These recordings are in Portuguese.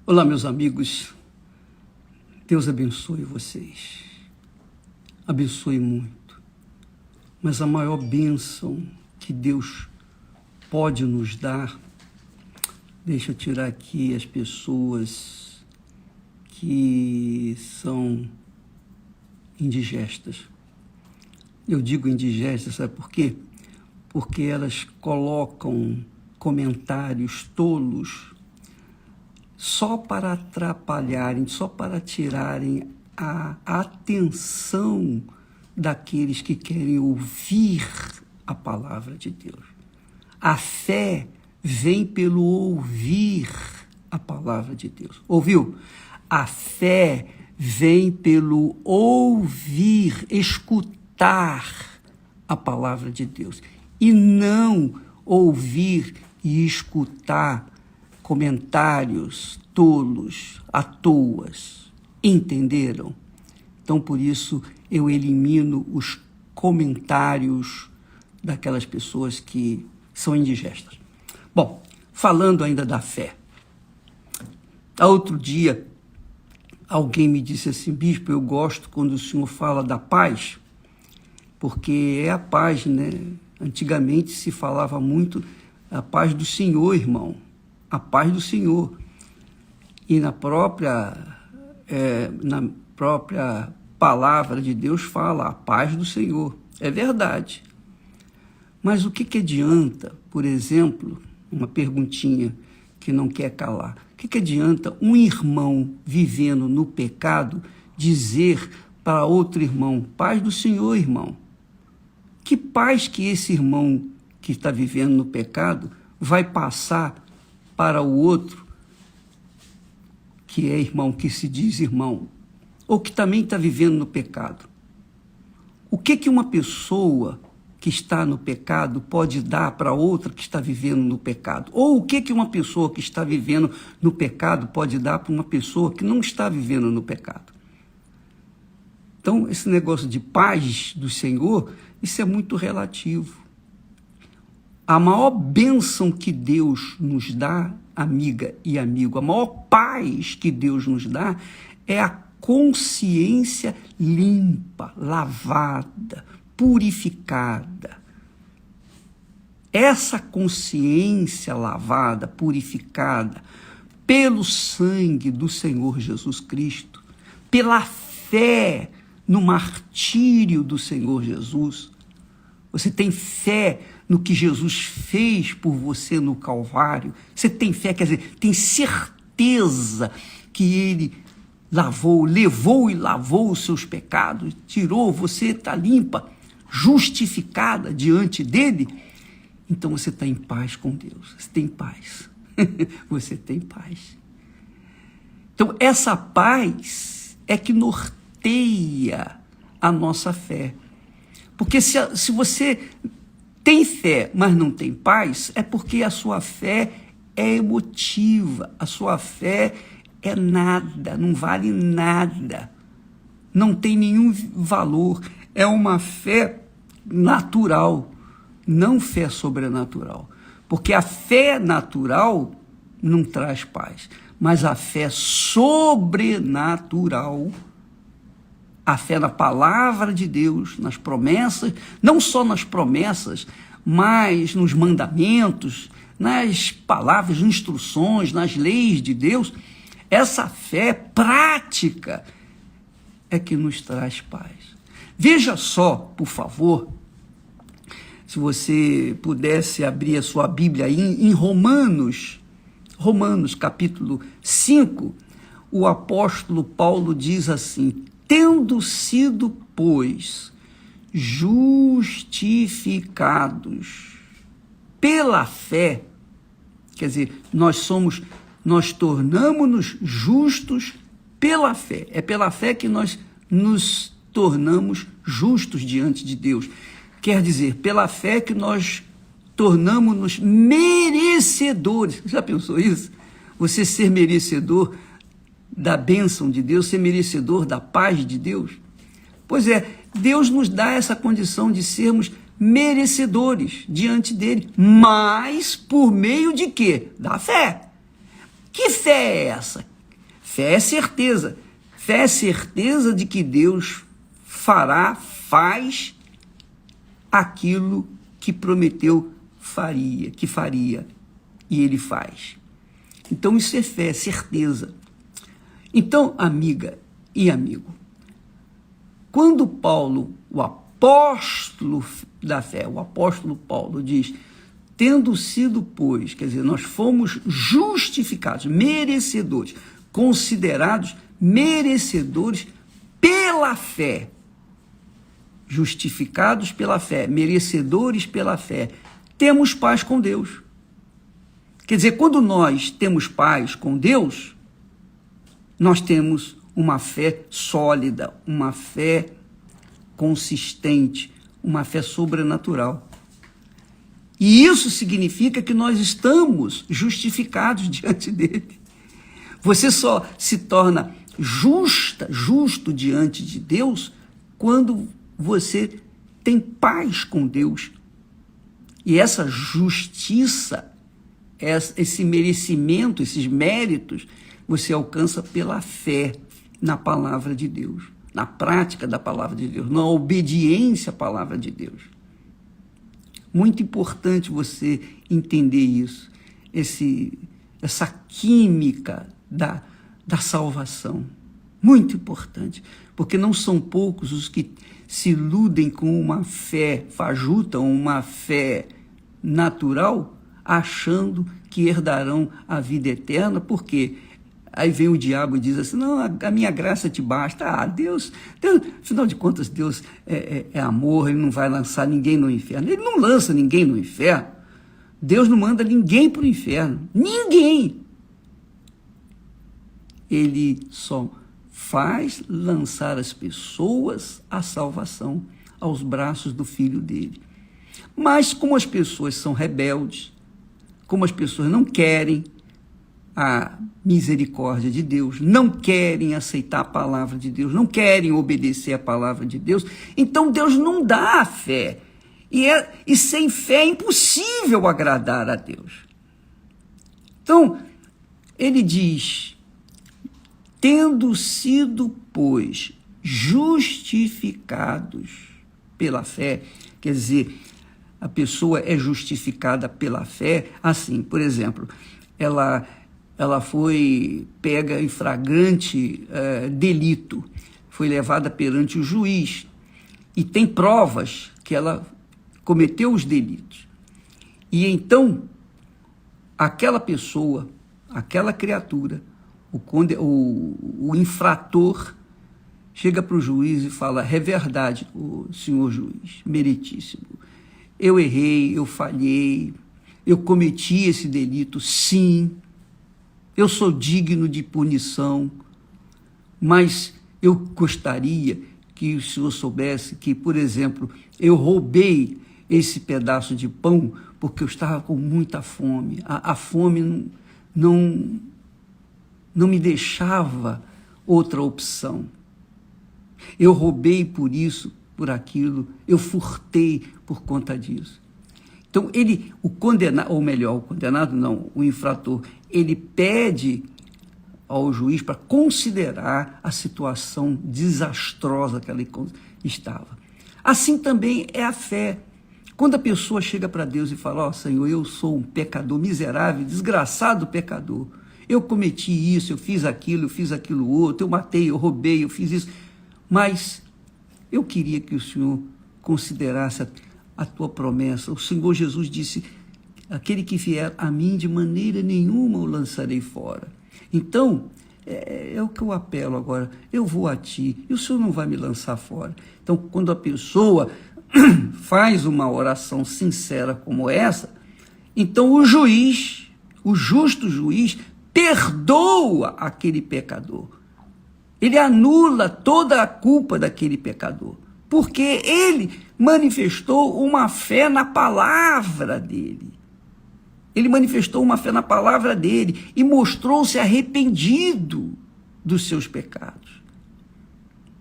Olá, meus amigos. Deus abençoe vocês. Abençoe muito. Mas a maior bênção que Deus pode nos dar, deixa eu tirar aqui as pessoas que são indigestas. Eu digo indigestas, sabe por quê? Porque elas colocam comentários tolos só para atrapalharem, só para tirarem a atenção daqueles que querem ouvir a palavra de Deus. A fé vem pelo ouvir a palavra de Deus. Ouviu? A fé vem pelo ouvir, escutar a palavra de Deus. E não ouvir e escutar comentários tolos, à toa. Entenderam? Então, por isso, eu elimino os comentários daquelas pessoas que são indigestas. Bom, falando ainda da fé. Outro dia, alguém me disse assim: bispo, eu gosto quando o senhor fala da paz, porque é a paz, né? Antigamente se falava muito a paz do Senhor, irmão. A paz do Senhor. E na própria palavra de Deus fala a paz do Senhor. É verdade. Mas o que adianta, por exemplo, uma perguntinha que não quer calar, o que adianta um irmão vivendo no pecado dizer para outro irmão, paz do Senhor, irmão? Que paz que esse irmão que está vivendo no pecado vai passar para o outro, que é irmão, que se diz irmão, ou que também está vivendo no pecado? O que uma pessoa que está no pecado pode dar para outra que está vivendo no pecado? Ou o que uma pessoa que está vivendo no pecado pode dar para uma pessoa que não está vivendo no pecado? Então, esse negócio de paz do Senhor, isso é muito relativo. A maior bênção que Deus nos dá, amiga e amigo, a maior paz que Deus nos dá é a consciência limpa, lavada, purificada. Essa consciência lavada, purificada, pelo sangue do Senhor Jesus Cristo, pela fé no martírio do Senhor Jesus, você tem fé no que Jesus fez por você no Calvário, você tem fé, quer dizer, tem certeza que Ele levou e lavou os seus pecados, tirou, você está limpa, justificada diante dEle, então você está em paz com Deus, você tem paz, você tem paz. Então essa paz é que norteia a nossa fé, porque se você tem fé, mas não tem paz, é porque a sua fé é emotiva, a sua fé é nada, não vale nada, não tem nenhum valor, é uma fé natural, não fé sobrenatural, porque a fé natural não traz paz, mas a fé sobrenatural, a fé na palavra de Deus, nas promessas, não só nas promessas, mas nos mandamentos, nas palavras, instruções, nas leis de Deus, essa fé prática é que nos traz paz. Veja só, por favor, se você pudesse abrir a sua Bíblia aí em Romanos capítulo 5, o apóstolo Paulo diz assim: tendo sido, pois, justificados pela fé, quer dizer, nós tornamos-nos justos pela fé. É pela fé que nós nos tornamos justos diante de Deus. Quer dizer, pela fé que nós tornamos-nos merecedores. Já pensou isso? Você ser merecedor da bênção de Deus, ser merecedor da paz de Deus? Pois é, Deus nos dá essa condição de sermos merecedores diante dele, mas por meio de quê? Da fé. Que fé é essa? Fé é certeza. Fé é certeza de que Deus faz aquilo que prometeu que faria, e Ele faz. Então isso é fé, é certeza. Então, amiga e amigo, quando Paulo, o apóstolo da fé, o apóstolo Paulo diz, tendo sido, pois, quer dizer, nós fomos justificados, merecedores, considerados merecedores pela fé, justificados pela fé, merecedores pela fé, temos paz com Deus. Quer dizer, quando nós temos paz com Deus, nós temos uma fé sólida, uma fé consistente, uma fé sobrenatural. E isso significa que nós estamos justificados diante dele. Você só se torna justo diante de Deus quando você tem paz com Deus. E essa justiça, esse merecimento, esses méritos, você alcança pela fé na palavra de Deus, na prática da palavra de Deus, na obediência à palavra de Deus. Muito importante você entender isso, essa química da salvação. Muito importante, porque não são poucos os que se iludem com uma fé fajuta, uma fé natural, achando que herdarão a vida eterna, porque aí vem o diabo e diz assim, não, a minha graça te basta. Deus, afinal de contas, Deus é amor, Ele não vai lançar ninguém no inferno. Ele não lança ninguém no inferno. Deus não manda ninguém para o inferno. Ninguém. Ele só faz lançar as pessoas à salvação, aos braços do Filho dele. Mas como as pessoas são rebeldes, como as pessoas não querem a misericórdia de Deus, não querem aceitar a palavra de Deus, não querem obedecer a palavra de Deus, então Deus não dá a fé. E sem fé é impossível agradar a Deus. Então, ele diz, tendo sido, pois, justificados pela fé, quer dizer, a pessoa é justificada pela fé, assim, por exemplo, ela foi pega em flagrante delito, foi levada perante o juiz e tem provas que ela cometeu os delitos. E então, aquela pessoa, aquela criatura, o infrator, chega para o juiz e fala, é verdade, o senhor juiz, meritíssimo, eu errei, eu falhei, eu cometi esse delito, sim, eu sou digno de punição, mas eu gostaria que o senhor soubesse que, por exemplo, eu roubei esse pedaço de pão porque eu estava com muita fome. A fome não me deixava outra opção. Eu roubei por isso, por aquilo, eu furtei por conta disso. Então, o condenado, ou melhor, o condenado não, o infrator, ele pede ao juiz para considerar a situação desastrosa que ele estava. Assim também é a fé. Quando a pessoa chega para Deus e fala, Senhor, eu sou um pecador miserável, desgraçado pecador, eu cometi isso, eu fiz aquilo outro, eu matei, eu roubei, eu fiz isso, mas eu queria que o Senhor considerasse a tua promessa. O Senhor Jesus disse, aquele que vier a mim, de maneira nenhuma o lançarei fora. Então, é o que eu apelo agora, eu vou a ti, e o Senhor não vai me lançar fora. Então, quando a pessoa faz uma oração sincera como essa, então o juiz, o justo juiz, perdoa aquele pecador. Ele anula toda a culpa daquele pecador, porque ele manifestou uma fé na palavra dele. Ele manifestou uma fé na palavra dele e mostrou-se arrependido dos seus pecados.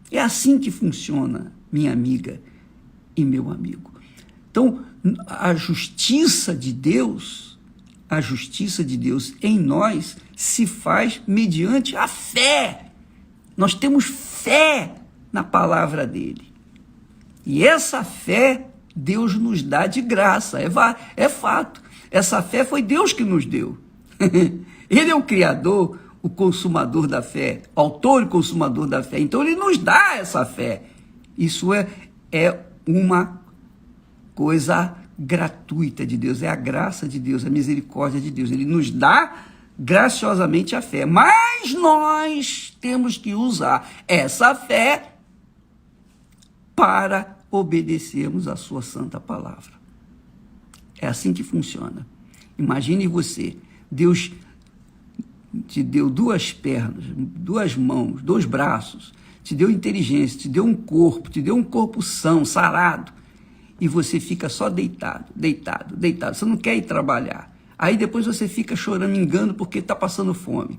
É assim que funciona, minha amiga e meu amigo. Então, a justiça de Deus, a justiça de Deus em nós se faz mediante a fé. Nós temos fé na palavra dele. E essa fé Deus nos dá de graça, é fato. Essa fé foi Deus que nos deu. Ele é o Criador, o consumador da fé, autor e consumador da fé. Então ele nos dá essa fé. Isso é uma coisa gratuita de Deus, é a graça de Deus, a misericórdia de Deus. Ele nos dá graciosamente a fé, mas nós temos que usar essa fé para obedecermos a sua santa palavra. É assim que funciona. Imagine você, Deus te deu 2 pernas, 2 mãos, 2 braços, te deu inteligência, te deu um corpo são, sarado, e você fica só deitado. Você não quer ir trabalhar. Aí depois você fica choramingando porque está passando fome.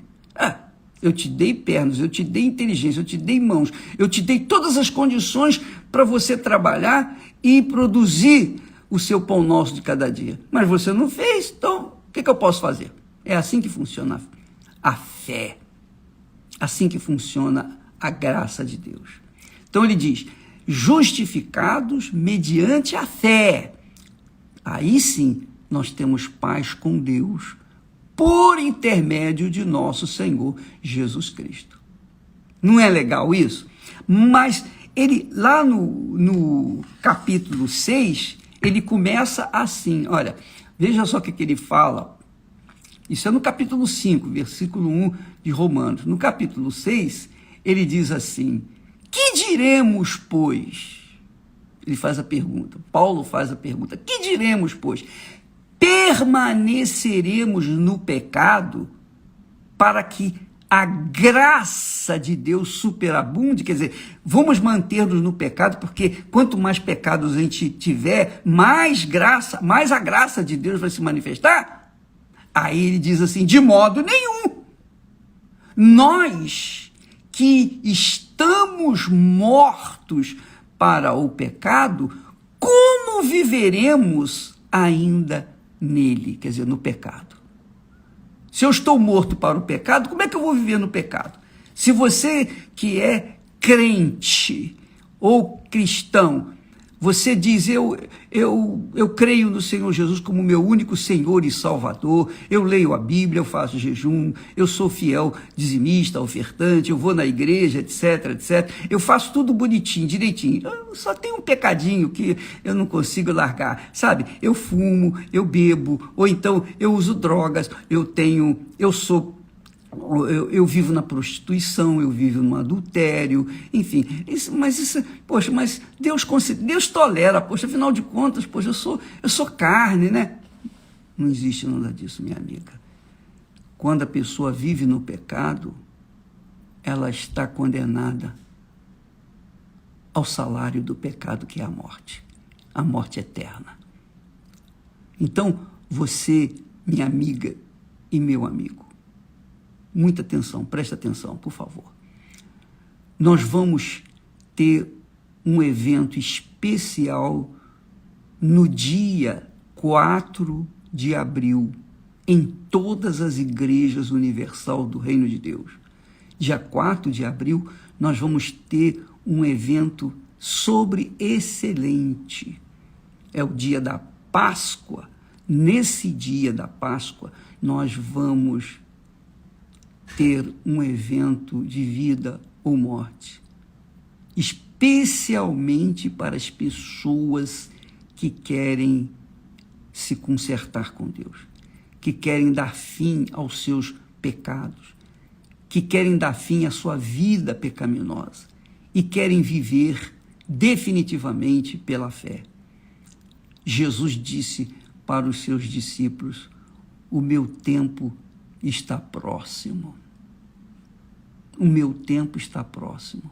Eu te dei pernas, eu te dei inteligência, eu te dei mãos, eu te dei todas as condições para você trabalhar e produzir o seu pão nosso de cada dia. Mas você não fez, então o que eu posso fazer? É assim que funciona a fé. Assim que funciona a graça de Deus. Então ele diz, justificados mediante a fé. Aí sim nós temos paz com Deus, por intermédio de nosso Senhor Jesus Cristo. Não é legal isso? Mas ele, lá no capítulo 6, ele começa assim, olha, veja só o que ele fala. Isso é no capítulo 5, versículo 1 de Romanos. No capítulo 6, ele diz assim, que diremos, pois? Ele faz a pergunta, Paulo faz a pergunta, que diremos, pois? Permaneceremos no pecado para que a graça de Deus superabunde? Quer dizer, vamos manter-nos no pecado, porque quanto mais pecados a gente tiver, mais a graça de Deus vai se manifestar? Aí ele diz assim, de modo nenhum. Nós que estamos mortos para o pecado, como viveremos ainda nele, quer dizer, no pecado? Se eu estou morto para o pecado, como é que eu vou viver no pecado? Se você que é crente ou cristão, você diz, eu creio no Senhor Jesus como meu único Senhor e Salvador, eu leio a Bíblia, eu faço jejum, eu sou fiel dizimista, ofertante, eu vou na igreja, etc. Eu faço tudo bonitinho, direitinho. Eu só tenho um pecadinho que eu não consigo largar, sabe? Eu fumo, eu bebo, ou então eu uso drogas, eu vivo na prostituição, eu vivo no adultério, enfim, mas Deus tolera, afinal de contas, eu sou carne, né? Não existe nada disso, minha amiga. Quando a pessoa vive no pecado, ela está condenada ao salário do pecado, que é a morte eterna. Então, você, minha amiga e meu amigo, muita atenção, presta atenção, por favor. Nós vamos ter um evento especial no dia 4 de abril, em todas as igrejas universal do Reino de Deus. Dia 4 de abril, nós vamos ter um evento excelente. É o dia da Páscoa. Nesse dia da Páscoa, nós vamos ter um evento de vida ou morte, especialmente para as pessoas que querem se consertar com Deus, que querem dar fim aos seus pecados, que querem dar fim à sua vida pecaminosa e querem viver definitivamente pela fé. Jesus disse para os seus discípulos, o meu tempo está próximo. O meu tempo está próximo.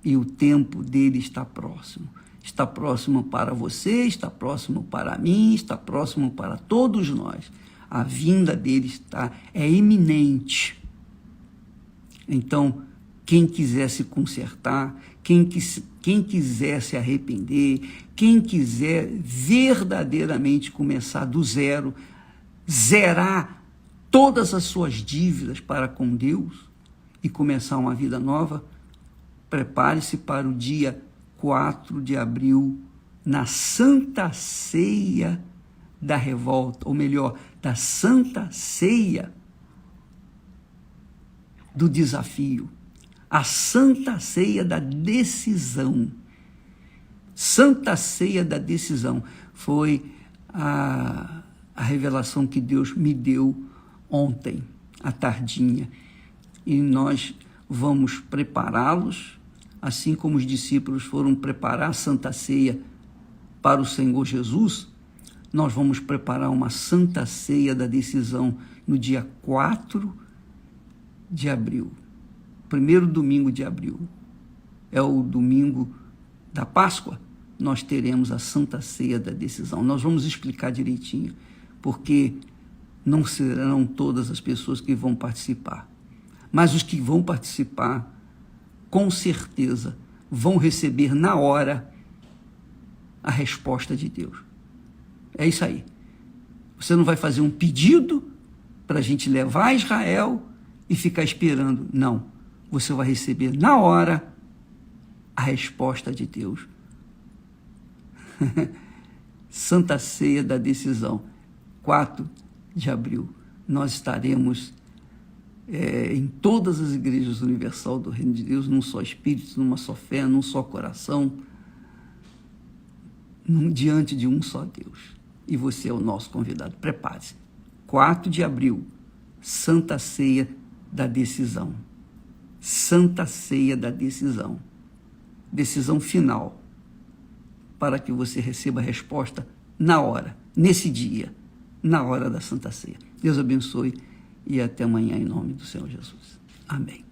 E o tempo dele está próximo. Está próximo para você, está próximo para mim, está próximo para todos nós. A vinda dele é iminente. Então, quem quiser se consertar, quem quiser se arrepender, quem quiser verdadeiramente começar do zero zerar todas as suas dívidas para com Deus e começar uma vida nova, prepare-se para o dia 4 de abril, na Santa Ceia da Revolta, ou melhor, da Santa Ceia do Desafio, a Santa Ceia da Decisão. Santa Ceia da Decisão foi a revelação que Deus me deu ontem, à tardinha, e nós vamos prepará-los, assim como os discípulos foram preparar a Santa Ceia para o Senhor Jesus. Nós vamos preparar uma Santa Ceia da Decisão no dia 4 de abril, primeiro domingo de abril, é o domingo da Páscoa. Nós teremos a Santa Ceia da Decisão. Nós vamos explicar direitinho, porque não serão todas as pessoas que vão participar, mas os que vão participar, com certeza, vão receber na hora a resposta de Deus. É isso aí. Você não vai fazer um pedido para a gente levar a Israel e ficar esperando. Não. Você vai receber na hora a resposta de Deus. Santa Ceia da Decisão, 4 de abril. Nós estaremos em todas as igrejas universal do Reino de Deus, num só Espírito, numa só fé, num só coração, diante de um só Deus. E você é o nosso convidado. Prepare-se. 4 de abril, Santa Ceia da Decisão. Santa Ceia da Decisão. Decisão final, para que você receba a resposta na hora, nesse dia, na hora da Santa Ceia. Deus abençoe e até amanhã, em nome do Senhor Jesus. Amém.